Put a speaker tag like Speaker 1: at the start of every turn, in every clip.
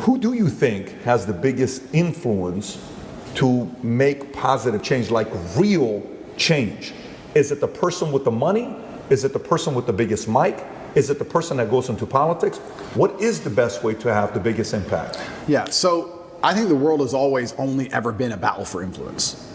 Speaker 1: Who do you think has the biggest influence to make positive change, like real change? Is it the person with the money? Is it the person with the biggest mic? Is it the person that goes into politics? What is the best way to have the biggest impact?
Speaker 2: Yeah, so I think the world has always only ever been a battle for influence.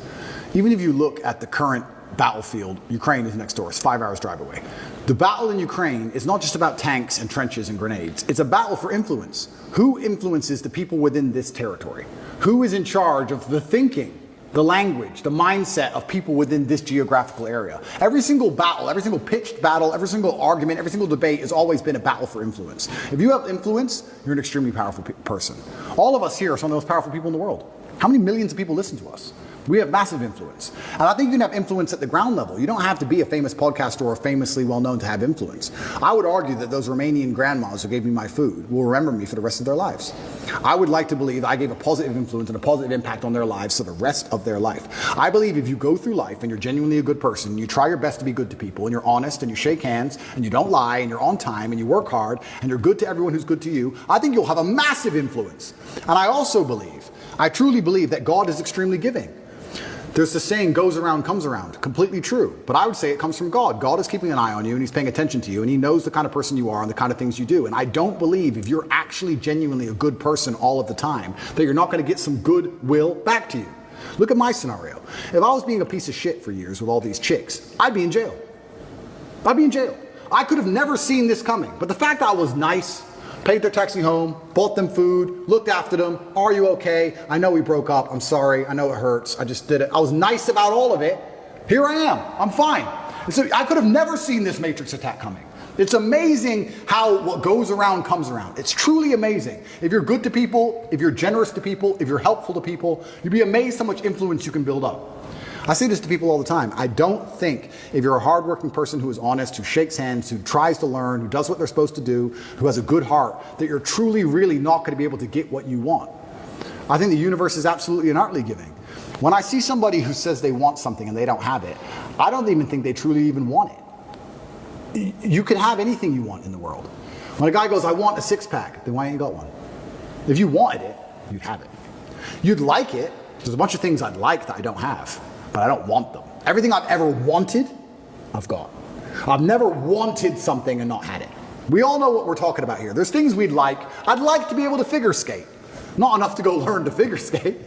Speaker 2: Even if you look at the current battlefield, Ukraine is next door, it's 5 hours drive away. The battle in Ukraine is not just about tanks and trenches and grenades. It's a battle for influence. Who influences the people within this territory? Who is in charge of the thinking, the language, the mindset of people within this geographical area? Every single battle, every single pitched battle, every single argument, every single debate has always been a battle for influence. If you have influence, you're an extremely powerful person. All of us here are some of the most powerful people in the world. How many millions of people listen to us? We have massive influence. And I think you can have influence at the ground level. You don't have to be a famous podcaster or famously well-known to have influence. I would argue that those Romanian grandmas who gave me my food will remember me for the rest of their lives. I would like to believe I gave a positive influence and a positive impact on their lives for the rest of their life. I believe if you go through life and you're genuinely a good person, you try your best to be good to people, and you're honest, and you shake hands, and you don't lie, and you're on time, and you work hard, and you're good to everyone who's good to you, I think you'll have a massive influence. And I also believe, I truly believe that God is extremely giving. There's the saying, goes around, comes around. Completely true. But I would say it comes from God. God is keeping an eye on you, and he's paying attention to you, and he knows the kind of person you are and the kind of things you do. And I don't believe if you're actually genuinely a good person all of the time, that you're not going to get some goodwill back to you. Look at my scenario. If I was being a piece of shit for years with all these chicks, I'd be in jail. I'd be in jail. I could have never seen this coming. But the fact that I was nice, paid their taxi home, bought them food, looked after them. Are you okay? I know we broke up. I'm sorry. I know it hurts. I just did it. I was nice about all of it. Here I am. I'm fine. So I could have never seen this Matrix attack coming. It's amazing how what goes around comes around. It's truly amazing. If you're good to people, if you're generous to people, if you're helpful to people, you'd be amazed how much influence you can build up. I say this to people all the time. I don't think if you're a hardworking person who is honest, who shakes hands, who tries to learn, who does what they're supposed to do, who has a good heart, that you're truly, really not going to be able to get what you want. I think the universe is absolutely and utterly giving. When I see somebody who says they want something and they don't have it, I don't even think they truly even want it. You can have anything you want in the world. When a guy goes, I want a six-pack, then why ain't you got one? If you wanted it, you'd have it. You'd like it. There's a bunch of things I'd like that I don't have. But I don't want them. Everything I've ever wanted, I've got. I've never wanted something and not had it. We all know what we're talking about here. There's things we'd like. I'd like to be able to figure skate. Not enough to go learn to figure skate.